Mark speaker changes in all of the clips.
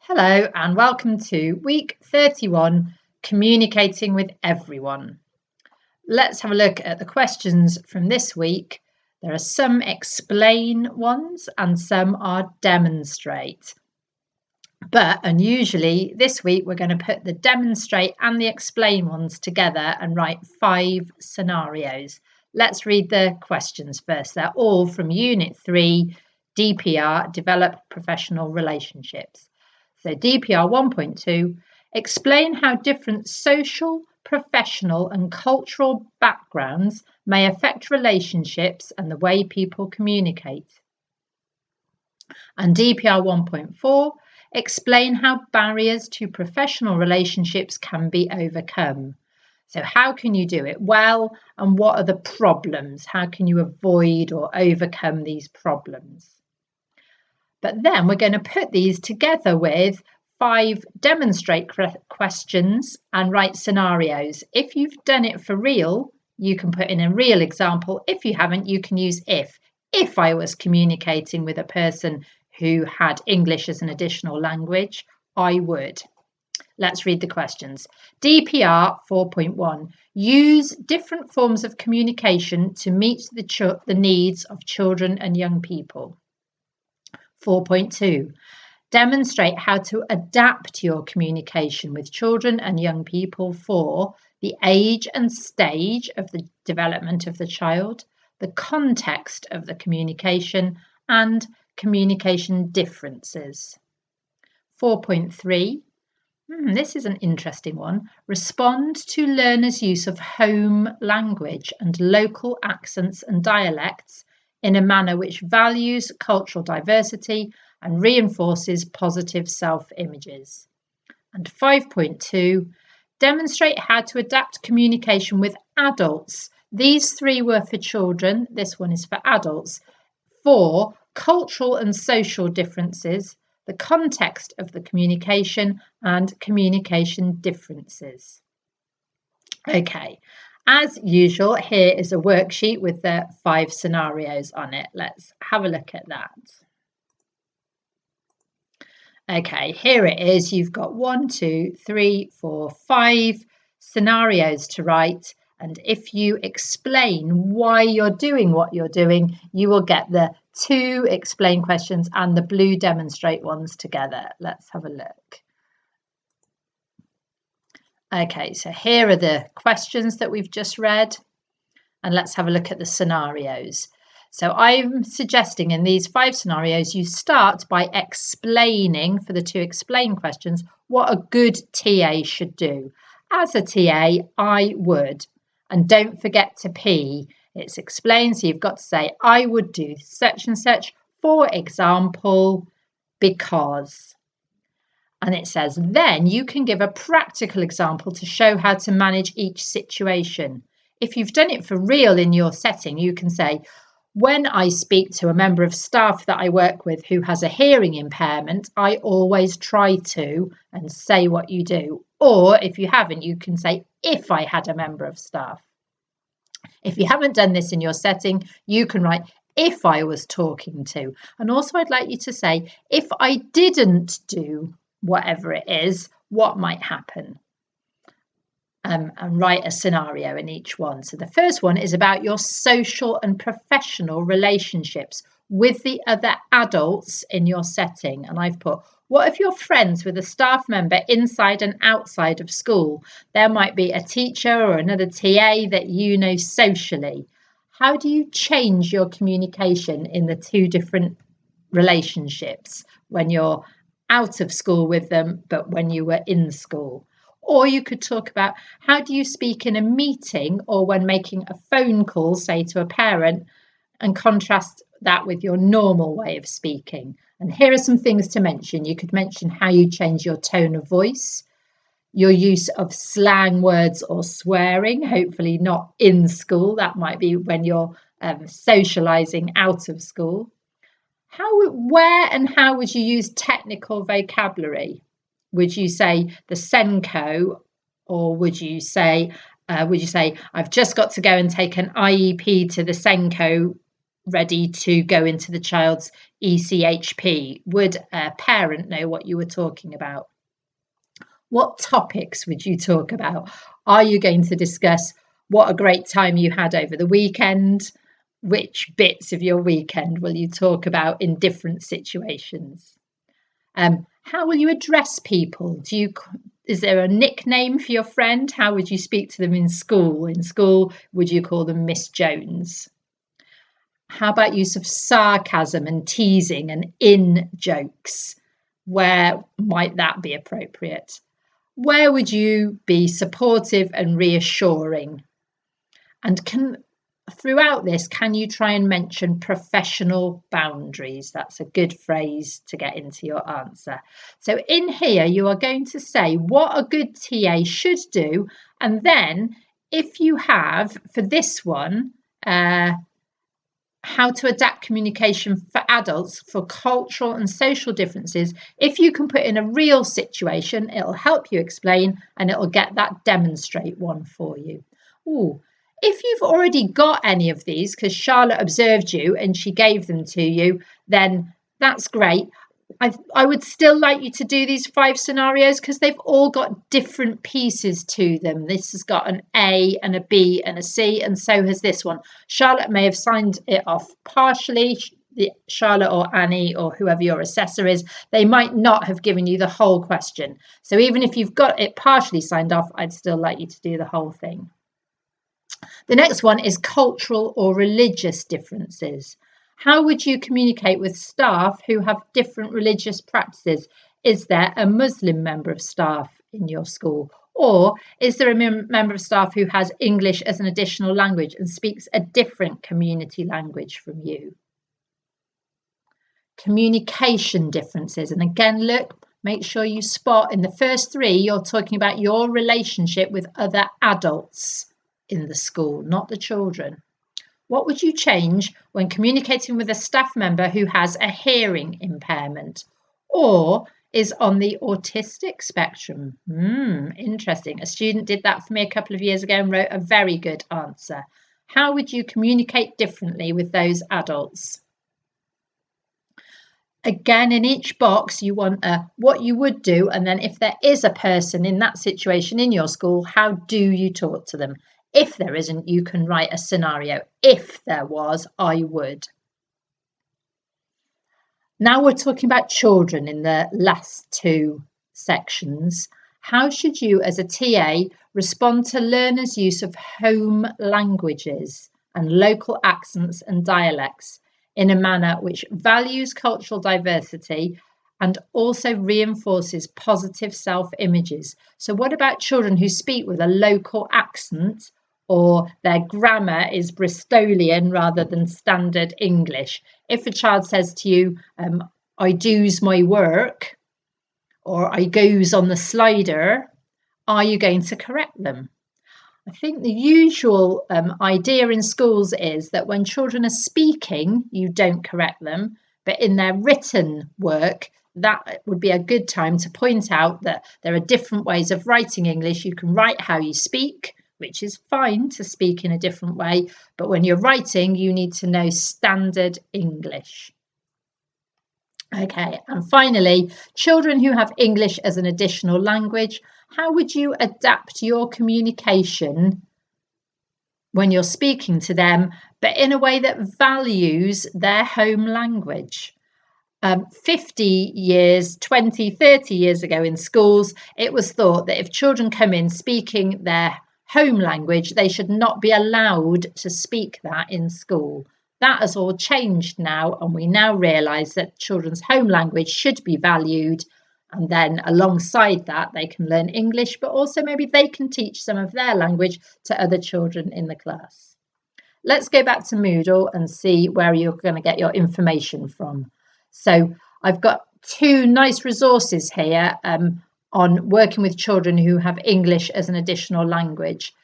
Speaker 1: Hello and welcome to week 31, Communicating with Everyone. Let's have a look at the questions from this week. There are some explain ones and some are demonstrate. But unusually this week we're going to put the demonstrate and the explain ones together and write 5 scenarios. Let's read the questions first. They're all from Unit 3, DPR, Develop Professional Relationships. So DPR 1.2, explain how different social, professional and cultural backgrounds may affect relationships and the way people communicate. And DPR 1.4, explain how barriers to professional relationships can be overcome. So how can you do it well and what are the problems? How can you avoid or overcome these problems? But then we're going to put these together with 5 demonstrate questions and write scenarios. If you've done it for real, you can put in a real example. If you haven't, you can use if. If I was communicating with a person who had English as an additional language, I would. Let's read the questions. DPR 4.1. Use different forms of communication to meet the needs of children and young people. 4.2. Demonstrate how to adapt your communication with children and young people for the age and stage of the development of the child, the context of the communication, and communication differences. 4.3. This is an interesting one. Respond to learners' use of home language and local accents and dialects in a manner which values cultural diversity and reinforces positive self-images. And 5.2, demonstrate how to adapt communication with adults. These 3 were for children, this one is for adults, for cultural and social differences, the context of the communication, and communication differences. Okay. As usual, here is a worksheet with the 5 scenarios on it. Let's have a look at that. Okay, here it is. You've got 1, 2, 3, 4, 5 scenarios to write. And if you explain why you're doing what you're doing, you will get the 2 explain questions and the blue demonstrate ones together. Let's have a look. Okay, so here are the questions that we've just read, and let's have a look at the scenarios. So I'm suggesting in these 5 scenarios, you start by explaining for the 2 explain questions what a good TA should do. As a TA, I would, and don't forget to P. It's explain, so you've got to say, I would do such and such, for example, because. And it says, then you can give a practical example to show how to manage each situation. If you've done it for real in your setting, you can say, when I speak to a member of staff that I work with who has a hearing impairment, I always try to, and say what you do. Or if you haven't, you can say, if I had a member of staff. If you haven't done this in your setting, you can write, if I was talking to. And also I'd like you to say, if I didn't do whatever it is, what might happen? And write a scenario in each one. So the first one is about your social and professional relationships with the other adults in your setting. And I've put, what if you're friends with a staff member inside and outside of school? There might be a teacher or another TA that you know socially. How do you change your communication in the 2 different relationships when you're out of school with them, but when you were in school? Or you could talk about how do you speak in a meeting or when making a phone call, say to a parent, and contrast that with your normal way of speaking. And here are some things to mention. You could mention how you change your tone of voice, your use of slang words or swearing, hopefully not in school. That might be when you're socializing out of school. Where and how would you use technical vocabulary? Would you say the SENCO, or would you say, I've just got to go and take an IEP to the SENCO ready to go into the child's ECHP? Would a parent know what you were talking about? What topics would you talk about? Are you going to discuss what a great time you had over the weekend? Which bits of your weekend will you talk about in different situations? How will you address people? Is there a nickname for your friend? How would you speak to them in school? In school, would you call them Miss Jones? How about use of sarcasm and teasing and in jokes? Where might that be appropriate? Where would you be supportive and reassuring? And throughout this, can you try and mention professional boundaries? That's a good phrase to get into your answer. So in here, you are going to say what a good TA should do. And then if you have, for this one, how to adapt communication for adults for cultural and social differences. If you can put in a real situation, it'll help you explain and it'll get that demonstrate one for you. Ooh. If you've already got any of these, because Charlotte observed you and she gave them to you, then that's great. I would still like you to do these 5 scenarios because they've all got different pieces to them. This has got an A and a B and a C, and so has this one. Charlotte may have signed it off partially. Charlotte or Annie or whoever your assessor is, they might not have given you the whole question. So even if you've got it partially signed off, I'd still like you to do the whole thing. The next one is cultural or religious differences. How would you communicate with staff who have different religious practices? Is there a Muslim member of staff in your school? Or is there a member of staff who has English as an additional language and speaks a different community language from you? Communication differences. And again, look, make sure you spot in the first 3, you're talking about your relationship with other adults in the school, not the children. What would you change when communicating with a staff member who has a hearing impairment or is on the autistic spectrum? Interesting. A student did that for me a couple of years ago and wrote a very good answer. How would you communicate differently with those adults? Again, in each box, you want what you would do, and then if there is a person in that situation in your school, how do you talk to them? If there isn't, you can write a scenario. If there was, I would. Now we're talking about children in the last 2 sections. How should you, as a TA, respond to learners' use of home languages and local accents and dialects in a manner which values cultural diversity and also reinforces positive self-images? So what about children who speak with a local accent or their grammar is Bristolian rather than standard English? If a child says to you, I do's my work, or I goes on the slider, are you going to correct them? I think the usual idea in schools is that when children are speaking, you don't correct them, but in their written work, that would be a good time to point out that there are different ways of writing English. You can write how you speak, which is fine to speak in a different way, but when you're writing, you need to know standard English. Okay, and finally, children who have English as an additional language, how would you adapt your communication when you're speaking to them, but in a way that values their home language? 50 years, 20, 30 years ago in schools, it was thought that if children come in speaking their home language, they should not be allowed to speak that in school. That has all changed now, and we now realise that children's home language should be valued, and then alongside that they can learn English, but also maybe they can teach some of their language to other children in the class. Let's go back to Moodle and see where you're going to get your information from. So I've got 2 nice resources here on working with children who have English as an additional language.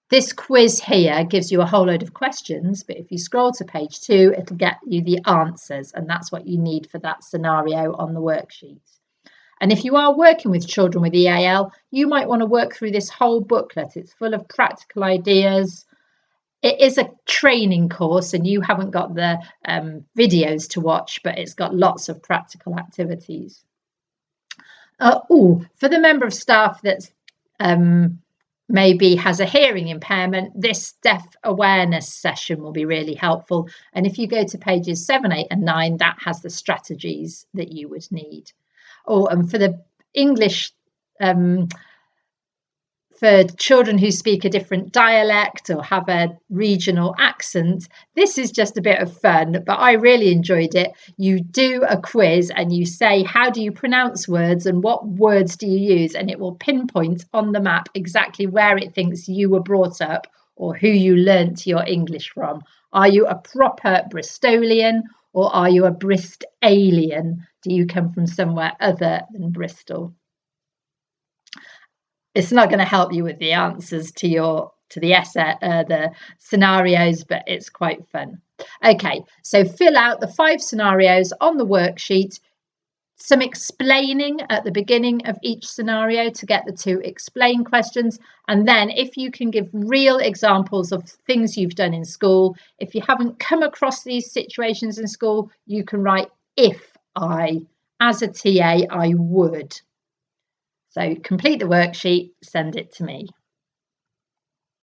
Speaker 1: This quiz here gives you a whole load of questions, but if you scroll to page 2, it'll get you the answers, and that's what you need for that scenario on the worksheet. And if you are working with children with EAL, you might want to work through this whole booklet. It's full of practical ideas. It is a training course and you haven't got the videos to watch, but it's got lots of practical activities. For the member of staff that's maybe has a hearing impairment, this deaf awareness session will be really helpful. And if you go to pages 7, 8 and 9, that has the strategies that you would need. And for the English, for children who speak a different dialect or have a regional accent, this is just a bit of fun, but I really enjoyed it. You do a quiz and you say, how do you pronounce words and what words do you use? And it will pinpoint on the map exactly where it thinks you were brought up or who you learnt your English from. Are you a proper Bristolian or are you a Bristalian? Do you come from somewhere other than Bristol? It's not going to help you with the answers to the essay, the scenarios, but it's quite fun. Okay, so fill out the 5 scenarios on the worksheet. Some explaining at the beginning of each scenario to get the 2 explain questions. And then if you can give real examples of things you've done in school, if you haven't come across these situations in school, you can write, if I, as a TA, I would. So complete the worksheet, send it to me.